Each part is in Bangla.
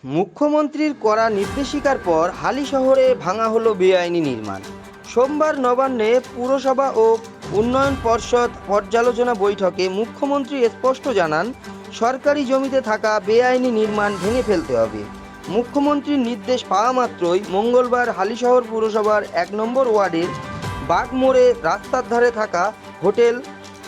মুখ্যমন্ত্রীর কড়া নির্দেশিকার পর হালিশহরে ভাঙা হলো বেআইনি নির্মাণ। সোমবার নবান্নে পুরসভা ও উন্নয়ন পর্ষদ পর্যালোচনা বৈঠকে মুখ্যমন্ত্রী স্পষ্ট জানান, সরকারি জমিতে থাকা বেআইনি নির্মাণ ভেঙে ফেলতে হবে। মুখ্যমন্ত্রীর নির্দেশ পাওয়া মাত্রই মঙ্গলবার হালিশহর পুরসভার ১ নম্বর ওয়ার্ডের বাগমোড়ে রাস্তার ধারে থাকা হোটেল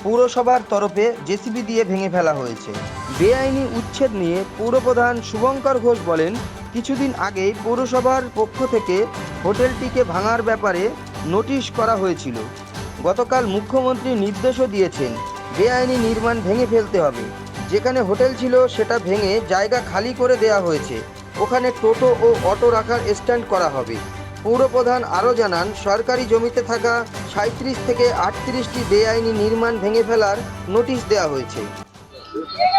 পুরসভার তরফে জেসিবি দিয়ে ভেঙে ফেলা হয়েছে। বেআইনি উচ্ছেদ নিয়ে পৌরপ্রধান শুভঙ্কর ঘোষ বলেন, কিছুদিন আগেই পৌরসভার পক্ষ থেকে হোটেলটিকে ভাঙার ব্যাপারে নোটিশ করা হয়েছিল। গতকাল মুখ্যমন্ত্রী নির্দেশও দিয়েছেন, বেআইনি নির্মাণ ভেঙে ফেলতে হবে। যেখানে হোটেল ছিল সেটা ভেঙে জায়গা খালি করে দেওয়া হয়েছে, ওখানে টোটো ও অটো রাখার স্ট্যান্ড করা হবে। পৌরপ্রধান আরও জানান, সরকারি জমিতে থাকা ৩৭ থেকে ৩৮টি বেআইনি নির্মাণ ভেঙে ফেলার নোটিশ দেওয়া হয়েছে।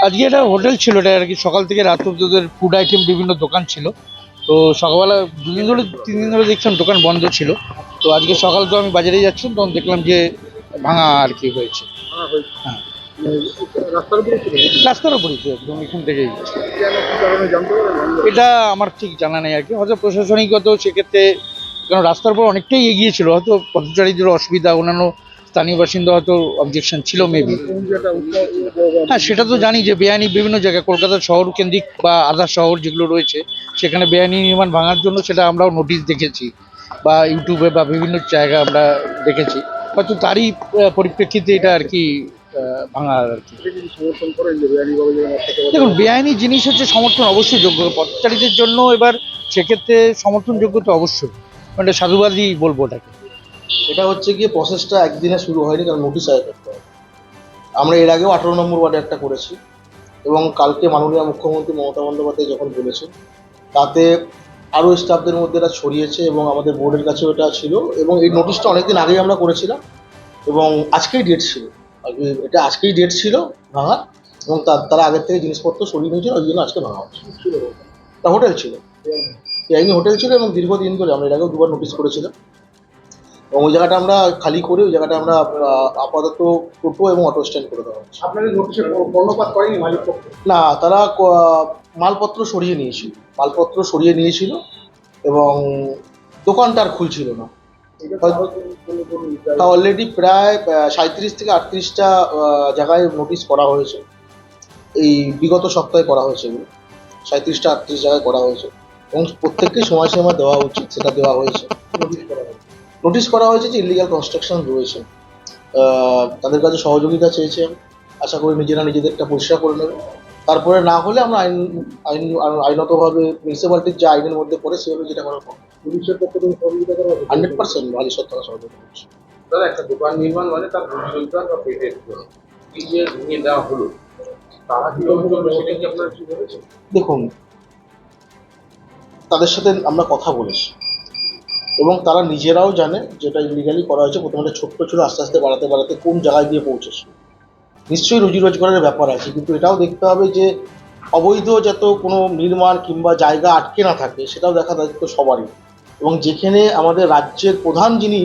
আজকে একটা হোটেল ছিল, এটা আর কি সকাল থেকে রাত অব্দি ওদের ফুড আইটেম বিভিন্ন দোকান ছিল। তো সকালবেলা 3 দিন ধরে দেখছিলাম দোকান বন্ধ ছিল। তো আজকে সকাল তো আমি বাজারে যাচ্ছিলাম, তখন দেখলাম যে ভাঙা আর কি হয়েছে। হ্যাঁ, রাস্তার উপরেই তো একদম এখান থেকেই। এটা আমার ঠিক জানা নেই আর কি, হয়তো প্রশাসনিকগত সেক্ষেত্রে, কারণ রাস্তার উপর অনেকটাই এগিয়ে ছিল, হয়তো পথচারীদের অসুবিধা, অন্যান্য স্থানীয় বাসিন্দা হয়তো অবজেকশন ছিল মেবি। হ্যাঁ, সেটা তো জানি যে বেআইনি বিভিন্ন জায়গায় কলকাতার শহর কেন্দ্রিক বা আদার শহর যেগুলো রয়েছে সেখানে বেআইনি নির্মাণ ভাঙার জন্য সেটা আমরাও নোটিশ দেখেছি, বা ইউটিউবে বা বিভিন্ন জায়গায় আমরা দেখেছি। হয়তো তারই পরিপ্রেক্ষিতে এটা আর কি ভাঙা আর কি। দেখুন, বেআইনি জিনিস হচ্ছে সমর্থন অবশ্যই যোগ্য পথচারীদের জন্য, এবার সেক্ষেত্রে সমর্থনযোগ্য তো অবশ্যই, মানে সাধুবাদই বলবো ওটাকে। এটা হচ্ছে গিয়ে প্রসেসটা একদিনে শুরু হয়নি, কারণ নোটিশ আগে করতে হয়। আমরা এর আগেও 18 নম্বর ওয়ার্ডে একটা করেছি, এবং কালকে মাননীয় মুখ্যমন্ত্রী মমতা বন্দ্যোপাধ্যায় যখন বলেছেন, তাতে আরও স্টাফদের মধ্যে এটা ছড়িয়েছে এবং আমাদের বোর্ডের কাছেও এটা ছিল, এবং এই নোটিশটা অনেকদিন আগেই আমরা করেছিলাম, এবং আজকেই ডেট ছিল। এটা আজকেই ডেট ছিল ভাঙার, এবং তারা আগের থেকে জিনিসপত্র সরিয়ে নিয়েছিল, ওই জন্য আজকে ভাঙা হচ্ছে। তা হোটেল ছিল, বেআইনি হোটেল ছিল, এবং দীর্ঘদিন ধরে আমরা এর আগেও 2বার নোটিশ করেছিলাম, এবং ওই জায়গাটা আমরা খালি করে ওই জায়গাটা আমরা আপাতত টোটো এবং অটো স্ট্যান্ড করে দেওয়া হচ্ছে। আপনাদের নোটিশে কর্ণপাত করেনি মালিক পক্ষ? না, তারা মালপত্র সরিয়ে নিয়েছিল এবং দোকানটা আর খুলছিল না। তা অলরেডি প্রায় 37 থেকে 38টা জায়গায় নোটিশ করা হয়েছে, এই বিগত সপ্তাহে করা হয়েছে, এগুলো 37টা 38 জায়গায় করা হয়েছে, এবং প্রত্যেককে সময়সীমা দেওয়া উচিত, সেটা দেওয়া হয়েছে। নোটিশ করা হয়েছে যে ইলিগাল কনস্ট্রাকশন রয়েছে, তাদের কাছে সহযোগিতা চেয়েছে। আশা করি নিজেরা নিজেদেরটা পরিষ্কার করে নেবে। তারপরে না হলে আমরা আইনতভাবে মিউনিসিপ্যালিটির যে আইনের মধ্যে পড়ে সেভাবে যেটা করার পুলিশের পক্ষ থেকে সহযোগিতা করা হবে 100% ভালো সত্য সহযোগিতা করছে। দাদা, একটা দোকান নির্মাণ মানে তার ভবিষ্যৎ বা পেটের এই যে ভেঙে দেওয়া হলো, তারা কি সেটা কি আপনারা কি ভেবেছেন? দেখুন, তাদের সাথে আমরা কথা বলেছি, এবং তারা নিজেরাও জানে যেটা ইলিগালি করা হয়েছে। প্রথমে ছোট্ট ছিল, আস্তে আস্তে বাড়াতে কোন জায়গায় গিয়ে পৌঁছেছে। নিশ্চয়ই রুজি রোজগারের ব্যাপার আছে, কিন্তু এটাও দেখতে হবে যে অবৈধ যত কোনো নির্মাণ কিংবা জায়গা আটকে না থাকে, সেটাও দেখা দায়িত্ব সবারই। এবং যেখানে আমাদের রাজ্যের প্রধান যিনি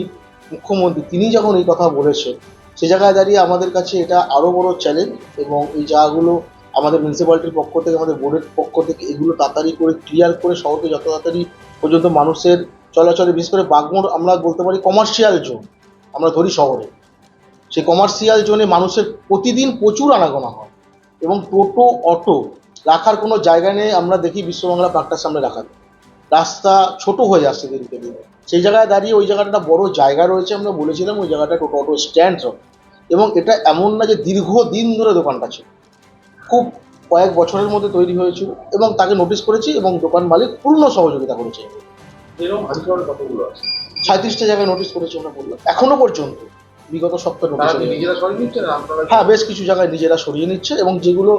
মুখ্যমন্ত্রী, তিনি যখন এই কথা বলেছেন, সে জায়গায় দাঁড়িয়ে আমাদের কাছে এটা আরও বড় চ্যালেঞ্জ। এবং এই জায়গাগুলো আমাদের মিউনিসিপ্যালিটির পক্ষ থেকে, আমাদের বোর্ডের পক্ষ থেকে এগুলো তাড়াতাড়ি করে ক্লিয়ার করে শহরকে যত তাড়াতাড়ি পর্যন্ত মানুষের চলাচলে, বিশেষ করে বাগমোড় আমরা বলতে পারি কমার্শিয়াল জোন, আমরা ধরি শহরে, সেই কমার্শিয়াল জোনে মানুষের প্রতিদিন প্রচুর আনাগোনা হয়, এবং টোটো অটো রাখার কোনো জায়গা নেই। আমরা দেখি বিশ্ববাংলা পার্কটার সামনে রাখা, রাস্তা ছোট হয়ে যাচ্ছে দিনকে দিন। সেই জায়গায় দাঁড়িয়ে ওই জায়গাটা একটা বড় জায়গা রয়েছে, আমরা বলেছিলাম ওই জায়গাটা টোটো অটো স্ট্যান্ড হবে। এবং এটা এমন না যে দীর্ঘদিন ধরে দোকানটা ছিল, খুব কয়েক বছরের মধ্যে তৈরি হয়েছিল, এবং তাকে নোটিশ করেছি, এবং দোকান মালিক পূর্ণ সহযোগিতা করেছে। এরকম হালিশহরের কতগুলো আছে? 37টা জায়গায় নোটিশ করেছি আমরা, বললাম এখনো পর্যন্ত বিগত সপ্তাহে নোটিশ। নিজেরা সরিয়ে নিচ্ছে না আপনারা? হ্যাঁ, বেশ কিছু জায়গায় নিজেরা সরিয়ে নিচ্ছে, এবং যেগুলো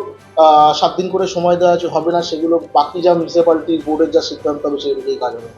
7 দিন করে সময় দেওয়া হবে না, সেগুলো বাকি যা মিউনিসিপ্যালিটি বোর্ডের যা সিদ্ধান্ত হবে সেই অনুযায়ী কাজ হবে।